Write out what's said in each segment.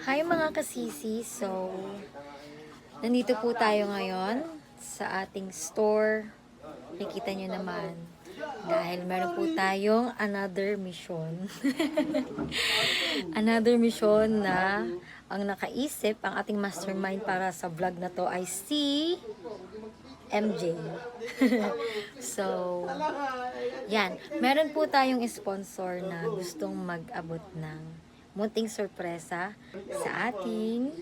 Hi mga kasisi! So, nandito po tayo ngayon sa ating store. Nakikita nyo naman. Dahil meron po tayong another mission. Another mission na ang nakaisip, ang ating mastermind para sa vlog na to ay si MJ. So, yan. Meron po tayong sponsor na gustong mag-abot ng munting sorpresa sa ating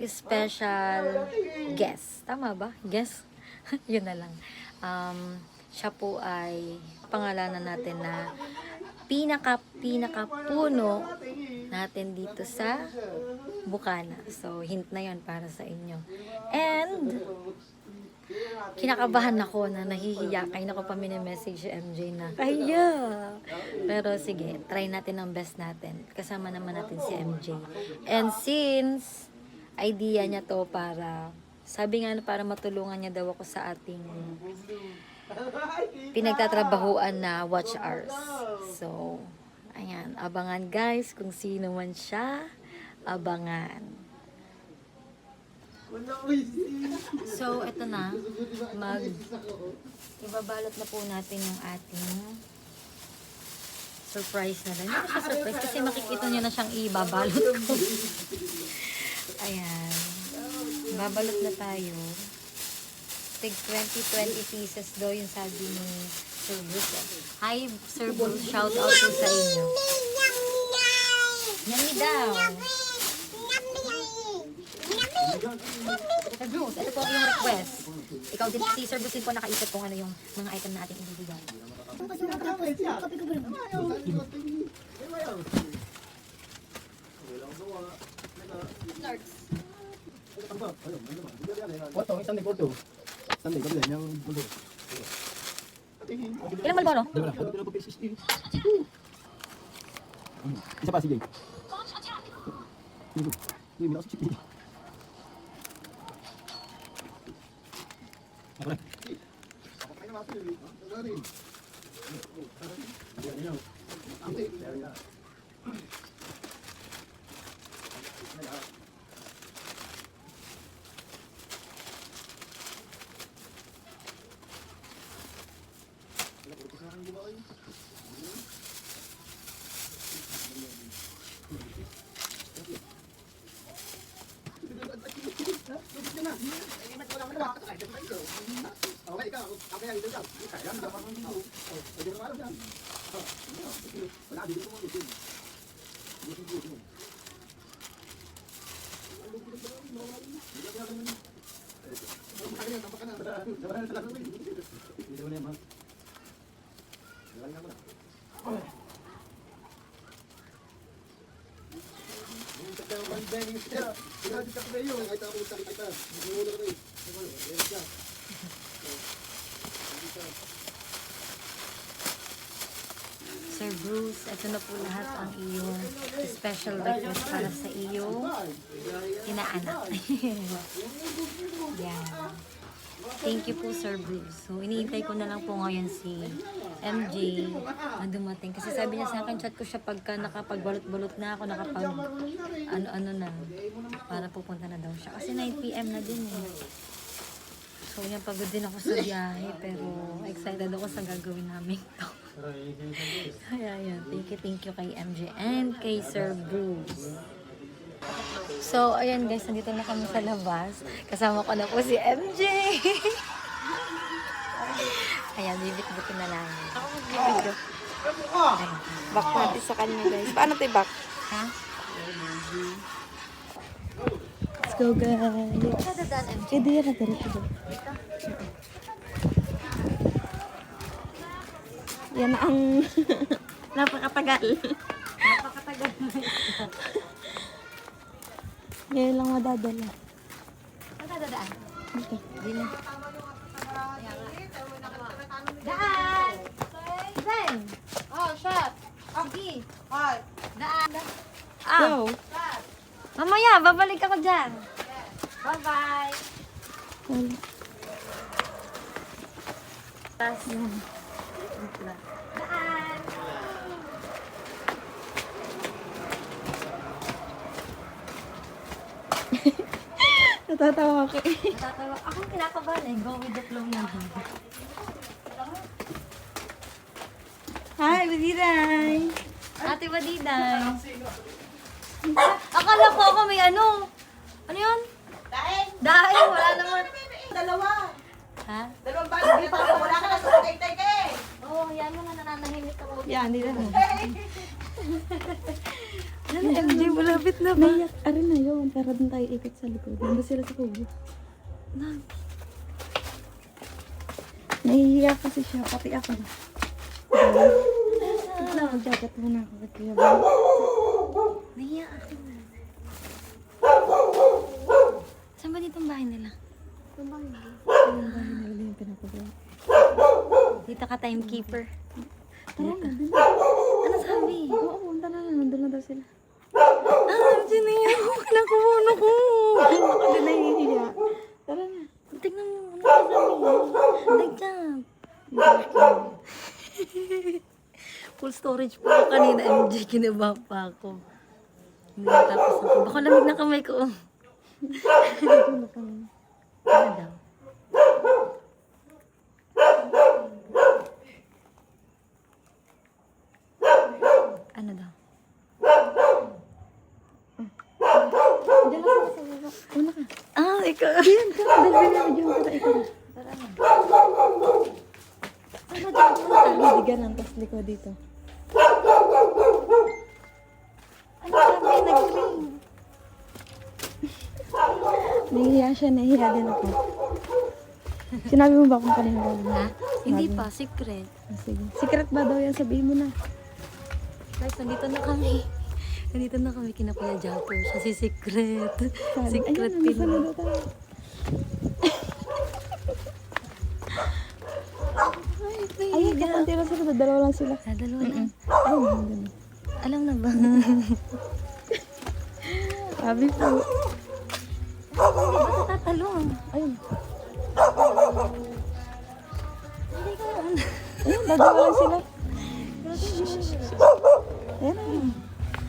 special guest. Tama ba? Guest? Yun na lang. Siya po ay pangalanan natin na pinaka-puno natin dito sa Bukana. So, hint na yon para sa inyo. And, kinakabahan ako na nahihiya. Kaya ako pa mini-message si MJ na, kaya. Pero sige, try natin ang best natin. Kasama naman natin si MJ. And since, idea niya to para, sabi nga na para matulungan niya daw ako sa ating pinagtatrabahuan na watch hours. So, ayan, abangan guys kung sino man siya. Abangan. So, ito na. Ibabalot na po natin yung ating surprise na lang. Hindi ko siya surprise kasi makikita nyo na siyang ibabalot ko. Ayan. Babalot na tayo. Tig 20 pieces daw yung sabi ni Sir Bruce. Hi, Sir Bruce. Shout out po sa inyo. Yummy daw. Sir Bruce, ito po yung request. Ikaw din si Sir Bruce din po nakaisip kung ano yung mga item na ating ibibigay. Starts. Potong isang foto. Sandali kabila niyang mundo. Ilang Malboro? Isa pa sige. Hindi mo sige. Sir Bruce, ito na po lahat ang iyong special request para sa iyong inaanak. Yan. Thank you po, Sir Bruce. So, iniintay ko na lang po ngayon si MJ na dumating. Kasi sabi niya sa akin, chat ko siya pagka nakapagbalot-balot na ako, ano-ano na, para pupunta na daw siya. Kasi 9 PM na din eh. So, yan, pagod din ako sa biyahe, pero excited ako sa gagawin namin to. Kaya yan, thank you kay MJ and kay Sir Bruce. So, ayan guys, nandito na kami sa labas. Kasama ko na po si MJ. Ayan, bibit-bitin na lang. Ako mag-video. Back natin sa kanya guys. Paano tayo back? Ha? Let's go guys. Dadaan, MJ. Pwede yan natin ito. Yan na ang napakatagal. Napakatagal na ito. Ngayon lang madadala. Saan ka dadaan? Dito. Dito. Daan! Ben! Oh, shot! Sige. Daan. Go. Mamaya, babalik ako dyan. Bye-bye. Wala. Tas. Yan. Daan! Natatawa ako eh. Natatawa. Ako kinakabahan eh. Go with the flow na. Hi, Badiday! Ate Badiday. Akala ko ako may ano. Ano yun? Daing. Wala naman. Dalawa. Ha? Dalawang baso dito ako. Wala ka na sa tay-tay ka eh. Oo, yan mo na nananahimik ako. Yan, hindi na. Ano, MJ, malapit na ba? Naiyak. Arin na yun. Para doon tayo ikot sa likod. Nandun sila sa kubo. Naiiyak kasi siya. Pati ako. Wala, magjagat muna ako. Kaya ba? Naiya ako. Saan ba dito ang bahay nila? Yung bahay nila yung pinapagawa. Dito ka timekeeper. Tara na, dun. Ano sabi? Oo, punta na. Nandun na daw sila. MJ, naiya ako. Kinakuha ko. Ako din naiiyak. Tara na. Tignan mo. Ano sasabihin? Nag-jump. Full storage po ako kanina, MJ. Kinaba pa ako. Hindi natapos ako. Baka lamig na kamay ko. Tulog kami. Ano daw? Ano daw? Diyan lang sila sa baba. Una ka. Ah, ikaw. Diyan ka. Diyan ka. Ikaw na. Tara na. Saan ba dyan punta? Lidigan ang tas liko dito. Ano sabi? Nag-ring. Nahihiya siya, nahihiya din ako. Sinabi mo ba kung kanina ba? Ha? Hindi pa. Secret. Sige. Secret ba daw yan? Sabihin mo na. Guys, nandito na kami. Nandito na kami kina Kuya Japo. Siya si Secret. Saan? Secret Ayun, nasa pin. lalo tayo. Ayun, kapanti lang sila. Dalawa lang sila. Ah, dalawa lang. Ayun, ganun. Alam na ba? Sabi po. Hindi ba ito tatalong? Ayun. Hindi ka Ayun, dalawa lang sila. Ayun, ayun.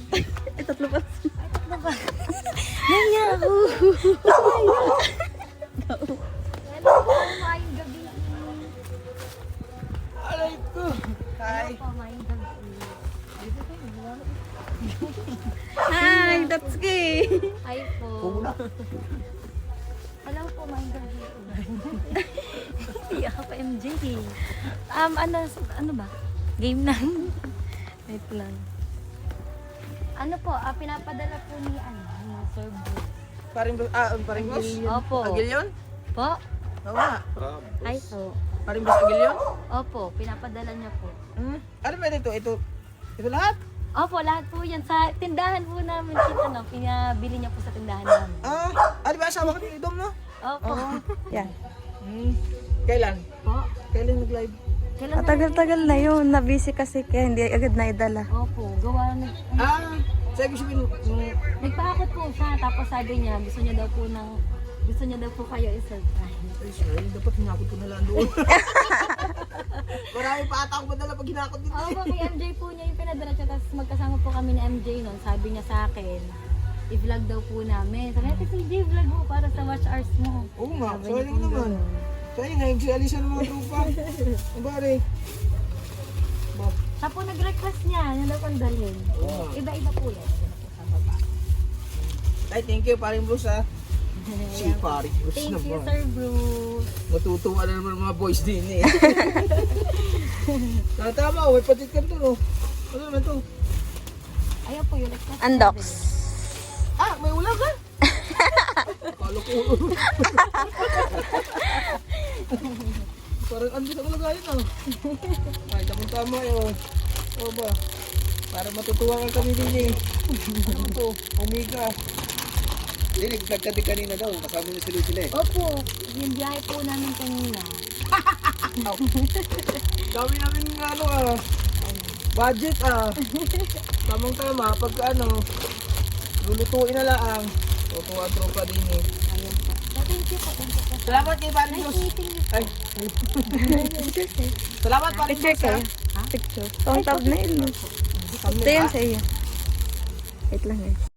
Ay, tatlo pa. Ano ba? Nanya ako. Hello po, maayong gabi. Aray ko. Hi. Hello po, maayong gabi. Hi, that's gay. Hi po. Hello po, maayong gabi. Iyak pa MJ. Ano ba? Game na. Wait lang. Ano po, pinapadala po ni Sir Bruce. Paring boss? Opo. Agilyon? Po? Oo nga. Hi po. Paring boss Agilyon? Opo, pinapadala niya po. Ano ba ito? Ito lahat? Opo, lahat po yan. Sa tindahan po namin, pinabili niya po sa tindahan namin. Di ba asawa ka ni Dom, no? Opo. Yan. Kailan? Po? Kailan nag-live? Kailan na- Matagal-tagal na yun. Nabisi kasi kaya hindi agad na idala. Opo, gawa na. Sabi ko sabihin, Nagpahakot po siya, tapos sabi niya, gusto niya daw po kayo i-surprise. ay sorry, dapat hinakot ko na lang doon. Marami pa ata akong madala pag hinakot dito. Opo, kay MJ po niya yung pinadala siya, tapos magkasama po kami ni MJ noon. Sabi niya sa akin, i-vlog daw po namin. Sabi niya, CJ, vlog mo para sa watch hours mo. Oo nga, Sabi niya sayang po naman. ganun. Sayang nga, yung alisan ng mga trupa. Ang bari. Siya po nag-request niya, yan daw pang dalhin. Oo. Iba-iba po yan. Yan po sa baba. Ay, thank you, paring Bruce ha. Si paring Bruce Thank you, naman. Sir Bruce. Matutuwa na naman mga boys din eh. Tama, may patit ka to, no? Ano naman to? Ayan po yung request. Undox. May ulam ka? Kalo ko ulo. Parang andun ang lagayan ah. Ay, tamang-tama yun. O ba? Para matutuwa ka kami din eh. Ano to? Omega. Hindi, nag-vlog kami kanina daw. Kasama niyo sila eh. Opo, yung biyahe po namin kanina. Dami namin ano budget Tamang-tama, pagka lulutuin na lang. Tutuwa-tuwa din eh. Ayan po. So, thank you po. Thank you po. Salamat kay Paring Nice Bruce. meeting you. Ay, salamat Paring Picture Bruce kayo. Picture. Itong thumbnail mo. Ito yan sa iyo. Wait lang guys.